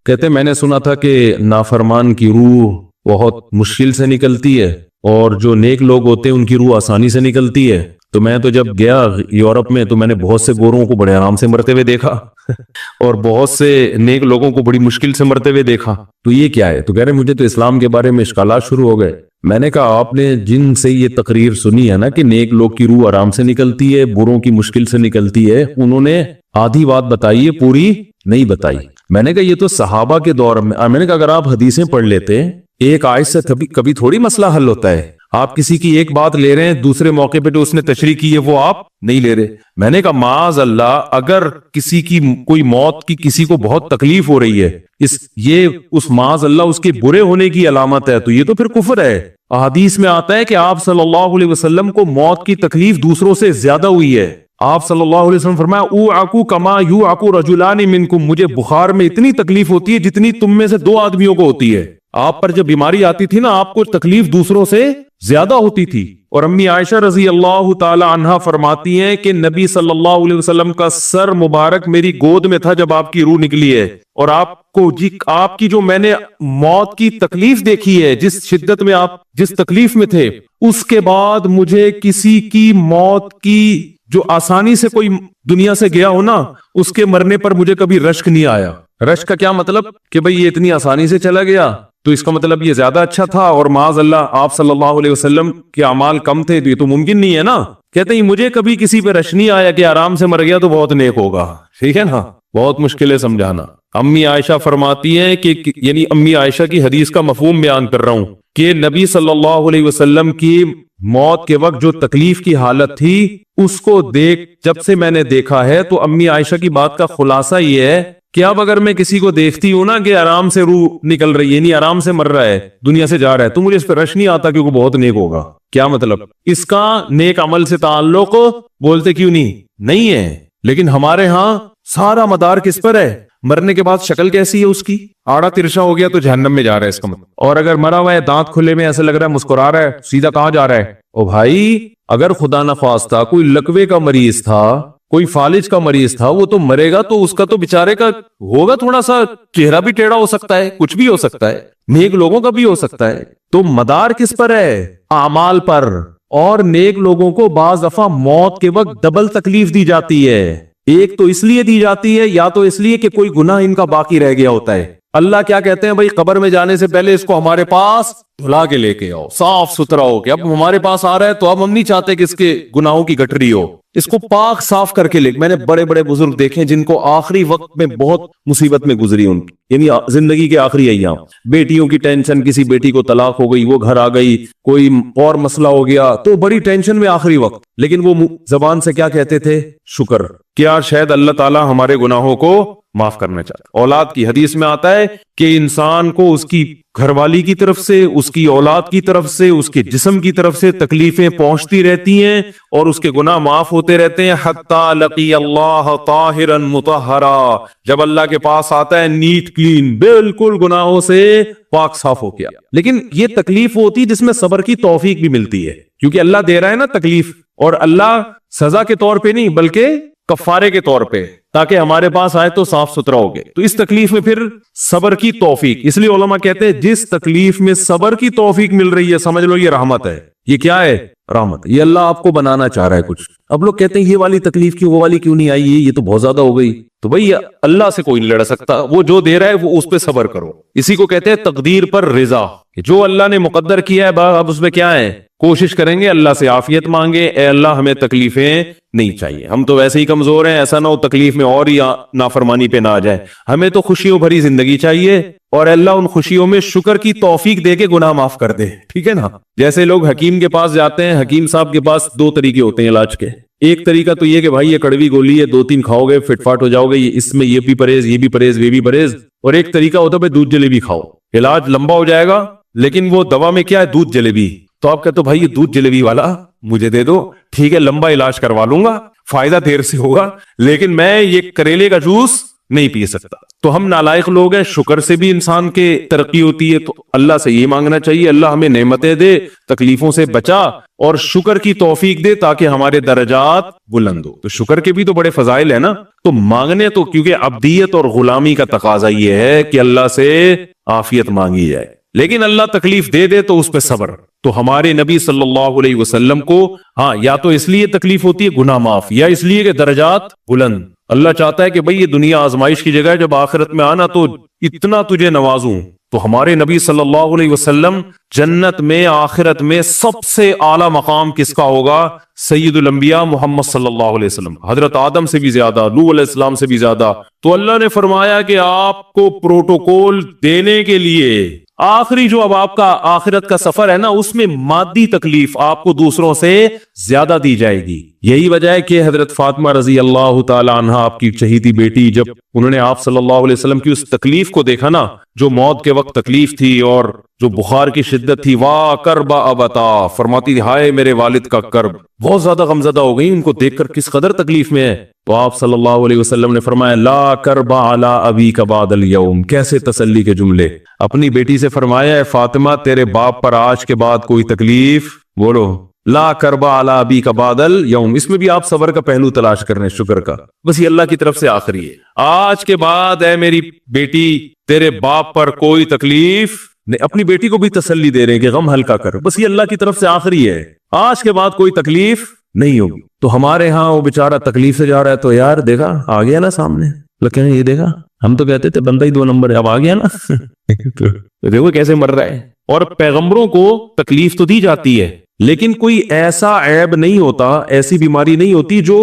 کہتے ہیں میں نے سنا تھا کہ نافرمان کی روح بہت مشکل سے نکلتی ہے اور جو نیک لوگ ہوتے ہیں ان کی روح آسانی سے نکلتی ہے. تو میں تو جب گیا یورپ میں تو میں نے بہت سے گوروں کو بڑے آرام سے مرتے ہوئے دیکھا اور بہت سے نیک لوگوں کو بڑی مشکل سے مرتے ہوئے دیکھا. تو یہ کیا ہے؟ تو کہہ رہے مجھے تو اسلام کے بارے میں اشکالات شروع ہو گئے. میں نے کہا آپ نے جن سے یہ تقریر سنی ہے نا کہ نیک لوگ کی روح آرام سے نکلتی ہے بروں کی مشکل سے نکلتی ہے، انہوں نے آدھی بات بتائی ہے، پوری نہیں بتائی. میں نے کہا یہ تو صحابہ کے دور میں نے کہا اگر آپ حدیثیں پڑھ لیتے ایک آیت سے کبھی تھوڑی مسئلہ حل ہوتا ہے. آپ کسی کی ایک بات لے رہے ہیں، دوسرے موقع پہ جو اس نے تشریح کی ہے وہ آپ نہیں لے رہے. میں نے کہا معاذ اللہ، اگر کسی کی کوئی موت کی کسی کو بہت تکلیف ہو رہی ہے، اس معاذ اللہ اس کے برے ہونے کی علامت ہے، تو یہ تو پھر کفر ہے. احادیث میں آتا ہے کہ آپ صلی اللہ علیہ وسلم کو موت کی تکلیف دوسروں سے زیادہ ہوئی ہے. آپ صلی اللہ علیہ وسلم فرمایا اوعکو کما یوعکو رجلان منکم، مجھے بخار میں اتنی تکلیف ہوتی ہے جتنی تم میں سے دو آدمیوں کو ہوتی ہے. آپ پر جب بیماری آتی تھی نا آپ کو تکلیف دوسروں سے زیادہ ہوتی تھی. اور امی عائشہ رضی اللہ تعالی عنہا فرماتی ہیں کہ نبی صلی اللہ علیہ وسلم کا سر مبارک میری گود میں تھا جب آپ کی روح نکلی ہے، اور آپ کی جو میں نے موت کی تکلیف دیکھی ہے، جس شدت میں آپ جس تکلیف میں تھے، اس کے بعد مجھے کسی کی موت کی جو آسانی سے کوئی دنیا سے گیا ہو نا اس کے مرنے پر مجھے کبھی رشک نہیں آیا. رشک کا کیا مطلب کہ بھئی یہ اتنی آسانی سے چلا گیا تو اس کا مطلب یہ زیادہ اچھا تھا، اور معاذ اللہ آپ صلی اللہ علیہ وسلم کے اعمال کم تھے تو یہ تو ممکن نہیں ہے نا. کہتے ہیں مجھے کبھی کسی پہ رش نہیں آیا کہ آرام سے مر گیا تو بہت نیک ہوگا. ٹھیک ہے نا، بہت مشکل ہے سمجھانا. امی عائشہ فرماتی ہیں کہ یعنی امی عائشہ کی حدیث کا مفہوم بیان کر رہا ہوں کہ نبی صلی اللہ علیہ وسلم کی موت کے وقت جو تکلیف کی حالت تھی اس کو جب سے میں نے دیکھا ہے، تو امی عائشہ کی بات کا خلاصہ یہ ہے کہ اب اگر میں کسی کو دیکھتی ہوں نا کہ آرام سے روح نکل رہی ہے، یعنی آرام سے مر رہا ہے، دنیا سے جا رہا ہے، تو مجھے اس پہ رش نہیں آتا کیونکہ بہت نیک ہوگا. کیا مطلب؟ اس کا نیک عمل سے تعلق بولتے کیوں نہیں ہے. لیکن ہمارے ہاں سارا مدار کس پر ہے؟ مرنے کے بعد شکل کیسی ہے اس کی؟ آڑا ترشا ہو گیا تو جہنم میں جا رہا ہے اس کا مطلب. اور اگر مرا ہوا ہے دانت کھلے میں ایسا لگ رہا ہے مسکرا رہا ہے، سیدھا کہاں جا رہا ہے؟ او بھائی اگر خدا نخواستہ کوئی لکوے کا مریض تھا، کوئی فالج کا مریض تھا، وہ تو مرے گا تو اس کا تو بیچارے کا ہوگا تھوڑا سا چہرہ بھی ٹیڑھا ہو سکتا ہے، کچھ بھی ہو سکتا ہے، نیک لوگوں کا بھی ہو سکتا ہے. تو مدار کس پر ہے؟ اعمال پر. اور نیک لوگوں کو بعض دفعہ موت کے وقت ڈبل تکلیف دی جاتی ہے. ایک تو اس لیے دی جاتی ہے یا تو اس لیے کہ کوئی گناہ ان کا باقی رہ گیا ہوتا ہے. اللہ کیا کہتے ہیں بھائی قبر میں جانے سے پہلے اس کو ہمارے پاس دھلا کے لے کے آؤ، صاف ستھرا ہو کے. اب ہمارے پاس آ رہا ہے تو اب ہم نہیں چاہتے کہ اس کے گناہوں کی گٹری ہو، اس کو پاک صاف کر کے لے. میں نے بڑے بڑے بزرگ دیکھے جن کو آخری وقت میں بہت مصیبت میں گزری ان کی، یعنی زندگی کے آخری ایام، بیٹیوں کی ٹینشن، کسی بیٹی کو طلاق ہو گئی وہ گھر آ گئی، کوئی اور مسئلہ ہو گیا تو بڑی ٹینشن میں آخری وقت، لیکن وہ زبان سے کیا کہتے تھے؟ شکر. کیا شاید اللہ تعالی ہمارے گناہوں کو معاف کرنا چاہتا. اولاد کی حدیث میں آتا ہے کہ انسان کو اس کی گھر والی کی طرف سے، اس کی اولاد کی طرف سے، اس کے جسم کی طرف سے تکلیفیں پہنچتی رہتی ہیں اور اس کے گناہ معاف ہوتے رہتے ہیں حتی لقی اللہ طاہرا مطہرا، جب اللہ کے پاس آتا ہے نیٹ کلین، بالکل گناہوں سے پاک صاف ہو گیا. لیکن یہ تکلیف ہوتی جس میں صبر کی توفیق بھی ملتی ہے، کیونکہ اللہ دے رہا ہے نا تکلیف، اور اللہ سزا کے طور پہ نہیں بلکہ کفارے کے طور پہ، تاکہ ہمارے پاس آئے تو صاف ستھرا ہو گئے. تو اس تکلیف میں پھر صبر کی توفیق، اس لیے علماء کہتے ہیں جس تکلیف میں صبر کی توفیق مل رہی ہے سمجھ لو یہ رحمت ہے. یہ کیا ہے؟ رحمت. یہ اللہ آپ کو بنانا چاہ رہا ہے کچھ. اب لوگ کہتے ہیں یہ والی تکلیف کی وہ والی کیوں نہیں آئی، یہ تو بہت زیادہ ہو گئی. تو بھئی اللہ سے کوئی نہیں لڑ سکتا، وہ جو دے رہا ہے وہ اس پہ صبر کرو. اسی کو کہتے ہیں تقدیر پر رضا، کہ جو اللہ نے مقدر کیا ہے اب اس میں کیا ہے؟ کوشش کریں گے اللہ سے عافیت مانگے، اے اللہ ہمیں تکلیفیں نہیں چاہیے، ہم تو ویسے ہی کمزور ہیں، ایسا نہ ہو تکلیف میں اور ہی نافرمانی پہ نہ آ جائے، ہمیں تو خوشیوں بھری زندگی چاہیے، اور اللہ ان خوشیوں میں شکر کی توفیق دے کے گناہ معاف کر دے. ٹھیک ہے نا؟ جیسے لوگ حکیم کے پاس جاتے ہیں، حکیم صاحب کے پاس دو طریقے ہوتے ہیں علاج کے. ایک طریقہ تو یہ کہ بھائی یہ کڑوی گولی ہے، 2-3 کھاؤ گے فٹ فاٹ ہو جاؤ گے، اس میں یہ بھی پرہیز، یہ بھی پرہیز، یہ بھی پرہیز. اور ایک طریقہ ہوتا ہے بھائی دودھ جلیبی کھاؤ، علاج لمبا ہو جائے گا لیکن وہ دوا میں کیا ہے؟ دودھ جلیبی. تو آپ کہتے ہو بھائی یہ دودھ جلیبی والا مجھے دے دو، ٹھیک ہے لمبا علاج کروا لوں گا، فائدہ دیر سے ہوگا، لیکن میں یہ کریلے کا جوس نہیں پی سکتا. تو ہم نالائق لوگ ہیں. شکر سے بھی انسان کے ترقی ہوتی ہے, تو اللہ سے یہ مانگنا چاہیے اللہ ہمیں نعمتیں دے, تکلیفوں سے بچا اور شکر کی توفیق دے تاکہ ہمارے درجات بلند ہو. تو شکر کے بھی تو بڑے فضائل ہیں نا. تو مانگنے تو کیونکہ عبدیت اور غلامی کا تقاضا یہ ہے کہ اللہ سے عافیت مانگی جائے, لیکن اللہ تکلیف دے دے تو اس پہ صبر. تو ہمارے نبی صلی اللہ علیہ وسلم کو ہاں یا تو اس لیے تکلیف ہوتی ہے گناہ معاف, یا اس لیے کہ درجات بلند. اللہ چاہتا ہے کہ بھئی یہ دنیا آزمائش کی جگہ ہے, جب آخرت میں آنا تو اتنا تجھے نوازوں. تو ہمارے نبی صلی اللہ علیہ وسلم جنت میں آخرت میں سب سے اعلیٰ مقام کس کا ہوگا؟ سید الانبیاء محمد صلی اللہ علیہ وسلم, حضرت آدم سے بھی زیادہ, نوح علیہ السلام سے بھی زیادہ. تو اللہ نے فرمایا کہ آپ کو پروٹوکول دینے کے لیے آخری جو اب آپ کا آخرت کا سفر ہے نا, اس میں مادی تکلیف آپ کو دوسروں سے زیادہ دی جائے گی. یہی وجہ ہے کہ حضرت فاطمہ رضی اللہ تعالی عنہا آپ کی چہیتی بیٹی, جب انہوں نے آپ صلی اللہ علیہ وسلم کی اس تکلیف کو دیکھا نا, جو موت کے وقت تکلیف تھی اور جو بخار کی شدت تھی, واہ کرب ابتا, فرماتی تھی ہائے میرے والد کا کرب. بہت زیادہ غمزدہ ہو گئی ان کو دیکھ کر کس قدر تکلیف میں ہے. تو آپ صلی اللہ علیہ وسلم نے فرمایا لا کرب علی ابیک بعد اليوم. کیسے تسلی کے جملے. اپنی بیٹی سے فرمایا ہے فاطمہ تیرے باپ پر آج کے بعد کوئی تکلیف, بولو لا کرب علی ابیک بعد اليوم. اس میں بھی آپ صبر کا پہلو تلاش کر رہے ہیں, شکر کا. بس یہ اللہ کی طرف سے آخری ہے. آج کے بعد اے میری بیٹی تیرے باپ پر کوئی تکلیف نہیں. اپنی بیٹی کو بھی تسلی دے رہے ہیں کہ غم ہلکا کر, بس یہ اللہ کی طرف سے آخری ہے, آج کے بعد کوئی تکلیف نہیں ہوگی. تو ہمارے ہاں وہ بیچارہ تکلیف سے جا رہا ہے, تو یار دیکھا آ گیا نا سامنے, لیکن یہ دیکھا ہم تو کہتے تھے بندہ ہی 2 نمبر ہے, اب آ گیا نا. تو دیکھو کیسے مر رہا ہے. اور پیغمبروں کو تکلیف تو دی جاتی ہے, لیکن کوئی ایسا عیب نہیں ہوتا, ایسی بیماری نہیں ہوتی جو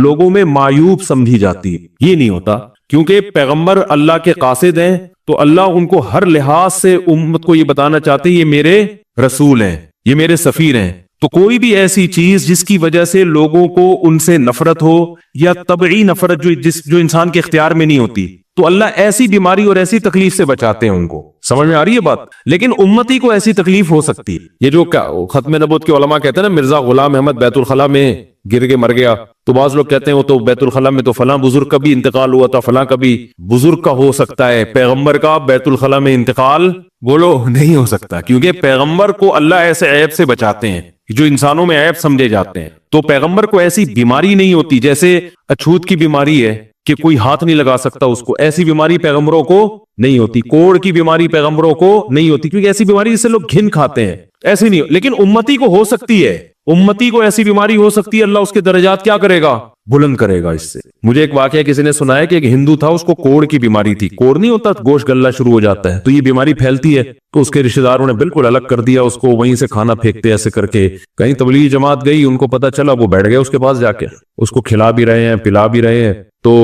لوگوں میں معیوب سمجھی جاتی ہے. یہ نہیں ہوتا, کیونکہ پیغمبر اللہ کے قاصد ہیں, تو اللہ ان کو ہر لحاظ سے امت کو یہ بتانا چاہتے ہیں یہ میرے رسول ہیں, یہ میرے سفیر ہیں. تو کوئی بھی ایسی چیز جس کی وجہ سے لوگوں کو ان سے نفرت ہو, یا طبعی نفرت جو انسان کے اختیار میں نہیں ہوتی, تو اللہ ایسی بیماری اور ایسی تکلیف سے بچاتے ہیں ان کو. سمجھ میں آ رہی ہے بات. لیکن امتی کو ایسی تکلیف ہو سکتی ہے. یہ جو ختم نبوت کے علماء کہتے ہیں نا مرزا غلام احمد بیت الخلا میں گر کے مر گیا, تو بعض لوگ کہتے ہیں وہ تو بیت الخلا میں تو فلاں بزرگ کا بھی انتقال ہوا تھا, فلاں کا بھی بزرگ کا ہو سکتا ہے, پیغمبر کا بیت الخلا میں انتقال بولو نہیں ہو سکتا, کیونکہ پیغمبر کو اللہ ایسے عیب سے بچاتے ہیں جو انسانوں میں عیب سمجھے جاتے ہیں. تو پیغمبر کو ایسی بیماری نہیں ہوتی, جیسے اچھوت کی بیماری ہے کہ کوئی ہاتھ نہیں لگا سکتا اس کو, ایسی بیماری پیغمبروں کو نہیں ہوتی. کوڑ کی بیماری پیغمبروں کو نہیں ہوتی, کیونکہ ایسی بیماری جس سے لوگ گھن کھاتے ہیں, ایسی نہیں. لیکن امتی کو ہو سکتی ہے, امتی کو ایسی بیماری ہو سکتی ہے, اللہ اس کے درجات کیا کرے گا؟ بلند کرے گا اس سے. مجھے ایک واقعہ کسی نے سنایا کہ ایک ہندو تھا, اس کو کوڑ کی بیماری تھی. کوڑ نہیں ہوتا گوشت گلنا شروع ہو جاتا ہے, تو یہ بیماری پھیلتی ہے. تو اس کے رشتہ داروں نے بالکل الگ کر دیا اس کو, وہیں سے کھانا پھینکتے ایسے کر کے. کہیں تبلیغی جماعت گئی, ان کو پتا چلا, وہ بیٹھ گئے اس کے پاس جا کے, اس کو کھلا بھی رہے ہیں پلا بھی رہے ہیں. تو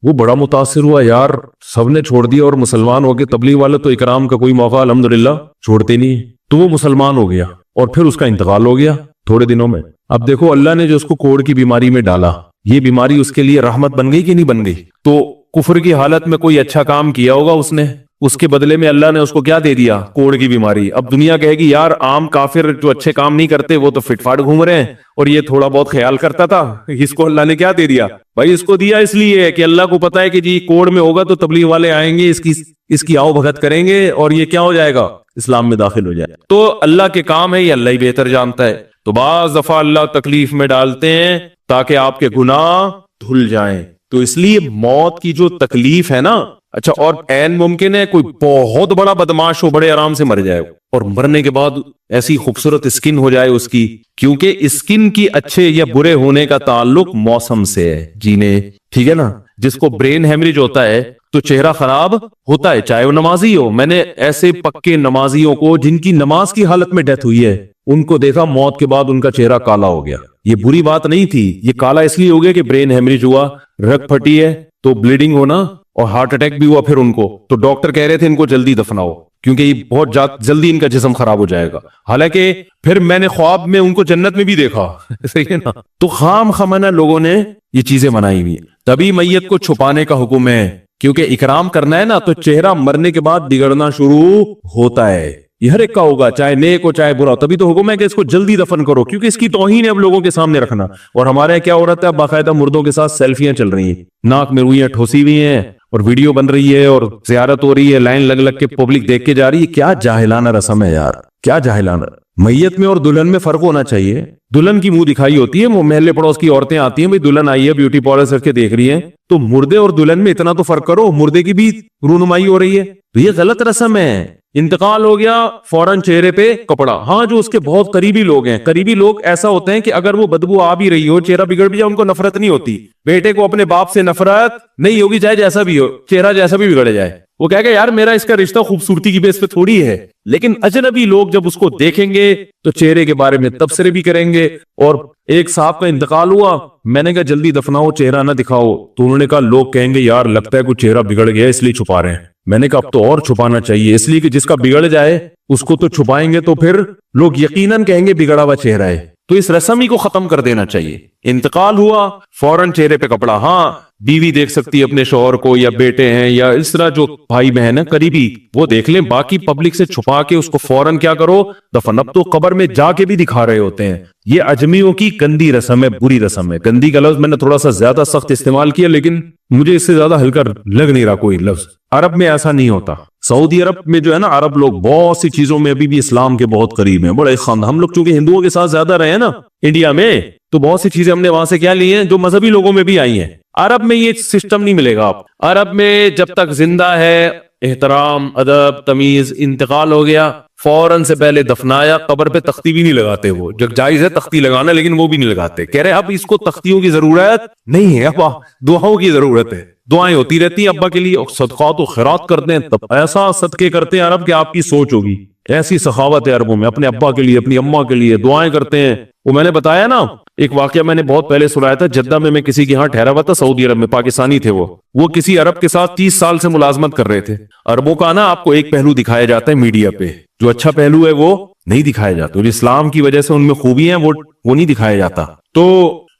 وہ بڑا متاثر ہوا, یار سب نے چھوڑ دیا اور مسلمان ہو گئے. تبلیغ والے تو اکرام کا کوئی موقع الحمدللہ چھوڑتے نہیں. تو وہ مسلمان ہو گیا اور پھر اس کا انتقال ہو گیا تھوڑے دنوں میں. اب دیکھو اللہ نے جو اس کو کوڑ کی بیماری میں ڈالا, یہ بیماری اس کے لیے رحمت بن گئی کہ نہیں بن گئی؟ تو کفر کی حالت میں کوئی اچھا کام کیا ہوگا اس نے, اس کے بدلے میں اللہ نے اس کو کیا دے دیا؟ کوڑ کی بیماری. اب دنیا کہے گی یار عام کافر جو اچھے کام نہیں کرتے وہ تو فٹ فاٹ گھوم رہے ہیں, اور یہ تھوڑا بہت خیال کرتا تھا, اس کو اللہ نے کیا دے دیا؟ بھائی اس کو دیا اس لیے کہ اللہ کو پتا ہے کہ جی کوڑ میں ہوگا تو تبلیغ والے آئیں گے, اس کی آؤ بھگت کریں گے, اور یہ کیا ہو جائے گا؟ اسلام میں داخل ہو جائے. تو اللہ کے کام ہے, یہ اللہ ہی بہتر جانتا ہے. تو بعض دفعہ اللہ تکلیف میں ڈالتے ہیں تاکہ آپ کے گناہ دھل جائیں. تو اس لیے موت کی جو تکلیف ہے نا, اچھا, اور عین ممکن ہے کوئی بہت بڑا بدماش ہو, بڑے آرام سے مر جائے, اور مرنے کے بعد ایسی خوبصورت اسکن ہو جائے اس کی, کیونکہ اسکن کی اچھے یا برے ہونے کا تعلق موسم سے ہے جینے, ٹھیک ہے نا. جس کو برین ہیمریج ہوتا ہے تو چہرہ خراب ہوتا ہے, چاہے وہ نمازی ہو. میں نے ایسے پکے نمازیوں کو جن کی نماز کی حالت میں ڈیتھ ہوئی ہے, ان کو دیکھا موت کے بعد ان کا چہرہ کالا ہو گیا. یہ بری بات نہیں تھی, یہ کالا اس لیے ہو گیا کہ برین ہیمریج ہوا, رگ پھٹی ہے تو بلیڈنگ ہونا, اور ہارٹ اٹیک بھی ہوا پھر ان کو. تو ڈاکٹر کہہ رہے تھے ان کو جلدی دفناؤ کیونکہ یہ بہت جلدی ان کا جسم خراب ہو جائے گا. حالانکہ پھر میں نے خواب میں ان کو جنت میں بھی دیکھا. صحیح ہے نا. تو خام خمانہ لوگوں نے یہ چیزیں بنائی ہوئی. تبھی میت کو چھپانے کا حکم ہے, کیونکہ اکرام کرنا ہے نا, تو چہرہ مرنے کے بعد بگڑنا شروع ہوتا ہے. یہ ہر ایک کا ہوگا, چاہے نیک ہو چاہے برا. تبھی تو حکم ہے کہ اس کو جلدی دفن کرو, کیونکہ اس کی توہین ہے اب لوگوں کے سامنے رکھنا. اور ہمارے کیا ہو رہا ہے, باقاعدہ مردوں کے ساتھ سیلفیاں چل رہی ہیں, ناک میں روئیاں ٹھوسی ہوئی ہیں, اور ویڈیو بن رہی ہے اور زیارت ہو رہی ہے, لائن لگ لگ کے پبلک دیکھ کے جا رہی ہے. کیا جاہلانہ رسم ہے یار, کیا جاہلانہ. میت میں اور دلہن میں فرق ہونا چاہیے. دلہن کی منہ دکھائی ہوتی ہے, وہ محلے پڑوس کی عورتیں آتی ہیں, بھائی دلہن آئی ہے بیوٹی پارلر کر کے دیکھ رہی ہیں, تو مردے اور دلہن میں اتنا تو فرق کرو, مردے کی بھی رونمائی ہو رہی ہے. تو یہ غلط رسم ہے. انتقال ہو گیا فوراً چہرے پہ کپڑا. ہاں جو اس کے بہت قریبی لوگ ہیں, قریبی لوگ ایسا ہوتے ہیں کہ اگر وہ بدبو آ بھی رہی ہو, چہرہ بگڑ بھی جائے, ان کو نفرت نہیں ہوتی. بیٹے کو اپنے باپ سے نفرت نہیں ہوگی, چاہے جیسا بھی ہو, چہرہ جیسا بھی بگڑ جائے. وہ کہے گا یار میرا اس کا رشتہ خوبصورتی کی بیس پہ تھوڑی ہے. لیکن اجنبی لوگ جب اس کو دیکھیں گے تو چہرے کے بارے میں تبصرے بھی کریں گے. اور ایک صاحب کا انتقال ہوا, میں نے کہا جلدی دفناؤ, چہرہ نہ دکھاؤ. تو انہوں نے کہا لوگ کہیں گے یار لگتا ہے کوئی چہرہ بگڑ گیا اس لیے چھپا رہے ہیں. میں نے کہا اب تو اور چھپانا چاہیے, اس لیے کہ جس کا بگڑ جائے اس کو تو چھپائیں گے تو پھر لوگ یقیناً کہیں گے بگڑا ہوا چہرہ ہے. تو اس رسم ہی کو ختم کر دینا چاہیے. انتقال ہوا فوراً چہرے پہ کپڑا. ہاں بیوی دیکھ سکتی ہے اپنے شوہر کو, یا بیٹے ہیں, یا اس طرح جو بھائی بہن ہیں قریبی وہ دیکھ لیں, باقی پبلک سے چھپا کے اس کو فوراً کیا کرو دفن. اب تو قبر میں جا کے بھی دکھا رہے ہوتے ہیں. یہ اجمیوں کی گندی رسم ہے, بری رسم ہے. گندی کا لفظ میں نے تھوڑا سا زیادہ سخت استعمال کیا, لیکن مجھے اس سے زیادہ ہلکا لگ نہیں رہا کوئی لفظ. عرب میں ایسا نہیں ہوتا. سعودی عرب میں جو ہے نا, عرب لوگ بہت سی چیزوں میں ابھی بھی اسلام کے بہت قریب ہیں, بڑے خاندان. ہم لوگ چونکہ ہندوؤں کے ساتھ زیادہ رہے ہیں نا انڈیا میں, تو بہت سی چیزیں ہم نے وہاں سے کیا لی ہیں جو مذہبی لوگوں میں بھی آئی ہیں. عرب میں یہ سسٹم نہیں ملے گا آپ. عرب میں جب تک زندہ ہے احترام, ادب, تمیز. انتقال ہو گیا فوراً سے پہلے دفنایا, قبر پہ تختی بھی نہیں لگاتے. وہ جب جائز ہے تختی لگانا, لیکن وہ بھی نہیں لگاتے. کہہ رہے اب اس کو تختیوں کی ضرورت نہیں ہے, اب دعاؤں کی ضرورت ہے. دعائیں ہوتی رہتی ہیں ابا کے لیے, اور صدقات و خیرات کرتے ہیں. تب ایسا صدقے کرتے ہیں عرب کہ آپ کی سوچ ہوگی. ایسی سخاوت ہے عربوں میں, اپنے ابا کے لیے اپنی اماں کے لیے دعائیں کرتے ہیں. وہ میں نے بتایا نا ایک واقعہ میں نے بہت پہلے سنایا تھا, جدہ میں کسی کے ہاں ٹھہرا ہوا تھا سعودی عرب میں, پاکستانی تھے. وہ کسی عرب کے ساتھ 30 سال سے ملازمت کر رہے تھے. عربوں کا نا آپ کو ایک پہلو دکھایا جاتا ہے میڈیا پہ, جو اچھا پہلو ہے وہ نہیں دکھایا جاتا, جو اسلام کی وجہ سے ان میں خوبی ہیں وہ نہیں دکھایا جاتا. تو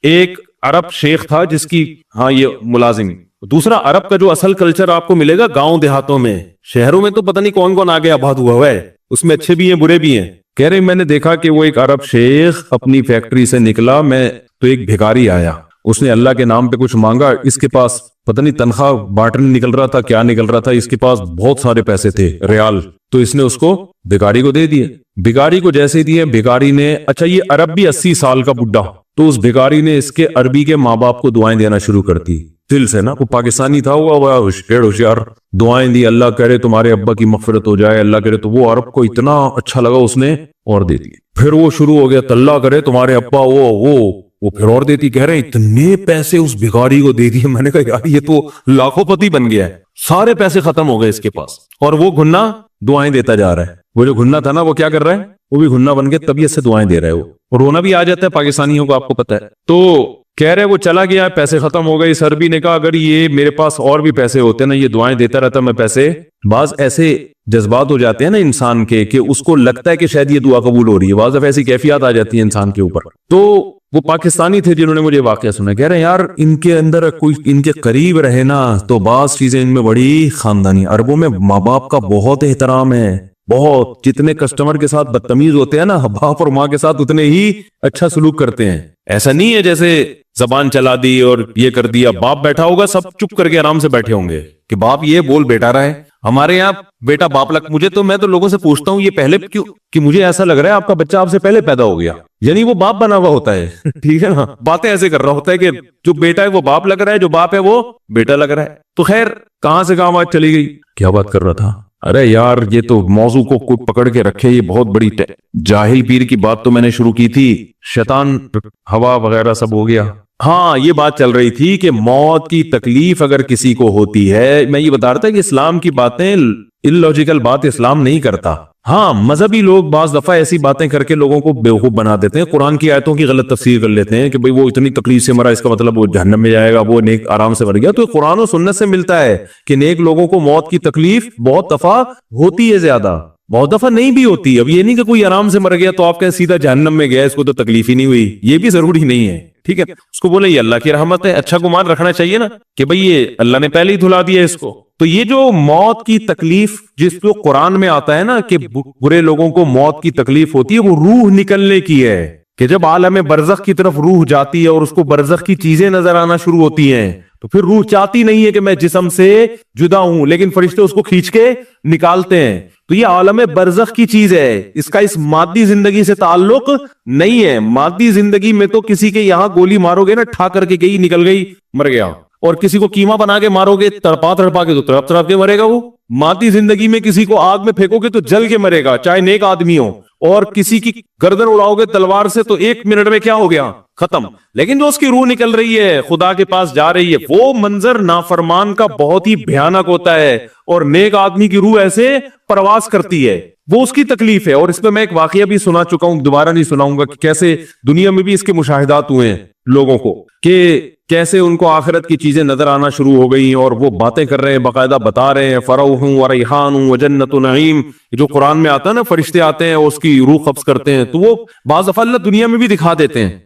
ایک عرب شیخ تھا جس کی ہاں یہ ملازم. دوسرا عرب کا جو اصل کلچر آپ کو ملے گا گاؤں دیہاتوں میں, شہروں میں تو پتہ نہیں کون کون آگے آباد ہوا ہے, اس میں اچھے بھی ہیں برے بھی ہیں. کہہ رہے میں نے دیکھا کہ وہ ایک عرب شیخ اپنی فیکٹری سے نکلا, میں تو ایک بھیکاری آیا, اس نے اللہ کے نام پہ کچھ مانگا. اس کے پاس پتہ نہیں تنخواہ بانٹنے نکل رہا تھا کیا نکل رہا تھا, اس کے پاس بہت سارے پیسے تھے ریال, تو اس نے اس کو بھیکاری کو دے دیے. بھیکاری کو جیسے دیے, بھیکاری نے, اچھا یہ عرب بھی 80 سال کا بڈھا, تو اس بھیکاری نے اس کے عربی کے ماں باپ کو دعائیں دینا شروع کر دی دل سے نا. وہ پاکستانی تھا, وہ ہوشیار دعائیں دی, اللہ کرے تمہارے ابا کی مغفرت ہو جائے, اللہ کرے. تو وہ عرب کو اتنا اچھا لگا, اس نے اور دے دی. پھر وہ شروع ہو گیا, اللہ کرے تمہارے ابا وہ پھر اور دیتی. کہہ رہے ہیں اتنے پیسے اس بھیکاری کو دے دیے. میں نے کہا یار یہ تو لاکھوں پتی بن گیا ہے, سارے پیسے ختم ہو گئے اس کے پاس, اور وہ گھنا دعائیں دیتا جا رہا ہے. وہ جو گھنا تھا نا وہ کیا کر رہا ہے, وہ بھی گھنا بن کے طبیعت سے دعائیں دے رہا ہے. وہ رونا بھی آ جاتا ہے پاکستانیوں کو, آپ کو پتا ہے. تو کہہ رہے وہ چلا گیا, پیسے ختم ہو گئے. اس عربی نے کہا اگر یہ میرے پاس اور بھی پیسے ہوتے نا, یہ دعائیں دیتا رہتا میں پیسے. بعض ایسے جذبات ہو جاتے ہیں نا انسان کے کہ اس کو لگتا ہے کہ شاید یہ دعا قبول ہو رہی ہے, بعض دفعہ ایسی کیفیات آ جاتی ہیں انسان کے اوپر. تو وہ پاکستانی تھے جنہوں نے مجھے واقعہ سنا. کہہ رہے ہیں یار ان کے اندر کوئی ان کے قریب رہے نا تو بعض چیزیں ان میں بڑی خاندانی. عربوں میں ماں باپ کا بہت احترام ہے, بہت. جتنے کسٹمر کے ساتھ بدتمیز ہوتے ہیں نا, باپ اور ماں کے ساتھ اتنے ہی اچھا سلوک کرتے ہیں. ایسا نہیں ہے جیسے زبان چلا دی اور یہ کر دیا. باپ بیٹھا ہوگا, سب چپ کر کے آرام سے بیٹھے ہوں گے کہ باپ یہ بول بیٹا رہا ہے. ہمارے یہاں بیٹا باپ لگ, میں تو لوگوں سے پوچھتا ہوں یہ پہلے کیوں, کہ مجھے ایسا لگ رہا ہے آپ کا بچہ آپ سے پہلے پیدا ہو گیا, یعنی وہ باپ بنا ہوا ہوتا ہے. ٹھیک ہے نا, باتیں ایسے کر رہا ہوتا ہے کہ جو بیٹا ہے وہ باپ لگ رہا ہے, جو باپ ہے وہ بیٹا لگ رہا ہے. تو خیر کہاں سے کہاں بات چلی گئی, کیا بات کر رہا تھا. ارے یار یہ تو موضوع کو کوئی پکڑ کے رکھے, یہ بہت بڑی جاہل پیر کی بات تو میں نے شروع کی تھی, شیطان ہوا وغیرہ سب ہو گیا. ہاں یہ بات چل رہی تھی کہ موت کی تکلیف اگر کسی کو ہوتی ہے, میں یہ بتا رہا تھا کہ اسلام کی باتیں اللاجیکل بات اسلام نہیں کرتا. ہاں مذہبی لوگ بعض دفعہ ایسی باتیں کر کے لوگوں کو بیوقوف بنا دیتے ہیں, قرآن کی آیتوں کی غلط تفسیر کر لیتے ہیں کہ بھئی وہ اتنی تکلیف سے مرا, اس کا مطلب وہ جہنم میں جائے گا, وہ نیک آرام سے مر گیا. تو قرآن و سنت سے ملتا ہے کہ نیک لوگوں کو موت کی تکلیف بہت دفعہ ہوتی ہے, زیادہ بہت دفعہ نہیں بھی ہوتی. اب یہ نہیں کہ کوئی آرام سے مر گیا تو آپ کہیں سیدھا جہنم میں گیا, اس کو تو تکلیف ہی نہیں ہوئی, یہ بھی ضروری نہیں ہے. ٹھیک ہے, اس کو بولے یہ اللہ کی رحمت ہے, اچھا گمان رکھنا چاہیے نا کہ بھئی یہ اللہ نے پہلے ہی دھلا دیا اس کو. تو یہ جو موت کی تکلیف جس کو قرآن میں آتا ہے نا کہ برے لوگوں کو موت کی تکلیف ہوتی ہے, وہ روح نکلنے کی ہے, کہ جب عالم برزخ کی طرف روح جاتی ہے اور اس کو برزخ کی چیزیں نظر آنا شروع ہوتی ہیں تو پھر روح چاہتی نہیں ہے کہ میں جسم سے جدا ہوں، لیکن فرشتے اس کو کھینچ کے نکالتے ہیں. تو یہ عالم برزخ کی چیز ہے، اس کا اس مادی زندگی سے تعلق نہیں ہے. مادی زندگی میں تو کسی کے یہاں گولی مارو گے نا، ٹھا کر کے گئی، نکل گئی، مر گیا. اور کسی کو کیما بنا کے مارو گے تڑپا تڑپا کے، تو تڑپ تڑپ کے مرے گا وہ. مادی زندگی میں کسی کو آگ میں پھینکو گے تو جل کے مرے گا، چاہے نیک آدمی ہو. اور کسی کی گردن اڑاؤ گے تلوار سے تو 1 منٹ میں کیا ہو گیا، ختم. لیکن جو اس کی روح نکل رہی ہے، خدا کے پاس جا رہی ہے، وہ منظر نافرمان کا بہت ہی بھیانک ہوتا ہے. اور نیک آدمی کی روح ایسے پرواز کرتی ہے، وہ اس کی تکلیف ہے. اور اس پہ میں ایک واقعہ بھی سنا چکا ہوں، دوبارہ نہیں سناؤں گا، کہ کیسے دنیا میں بھی اس کے مشاہدات ہوئے ہیں لوگوں کو، کہ کیسے ان کو آخرت کی چیزیں نظر آنا شروع ہو گئی اور وہ باتیں کر رہے ہیں، باقاعدہ بتا رہے ہیں فروح و ریحان و جنت نعیم. جو قرآن میں آتا ہے نا، فرشتے آتے ہیں اس کی روح قبض کرتے ہیں، تو وہ بعض دفعہ اللہ دنیا میں بھی دکھا دیتے ہیں.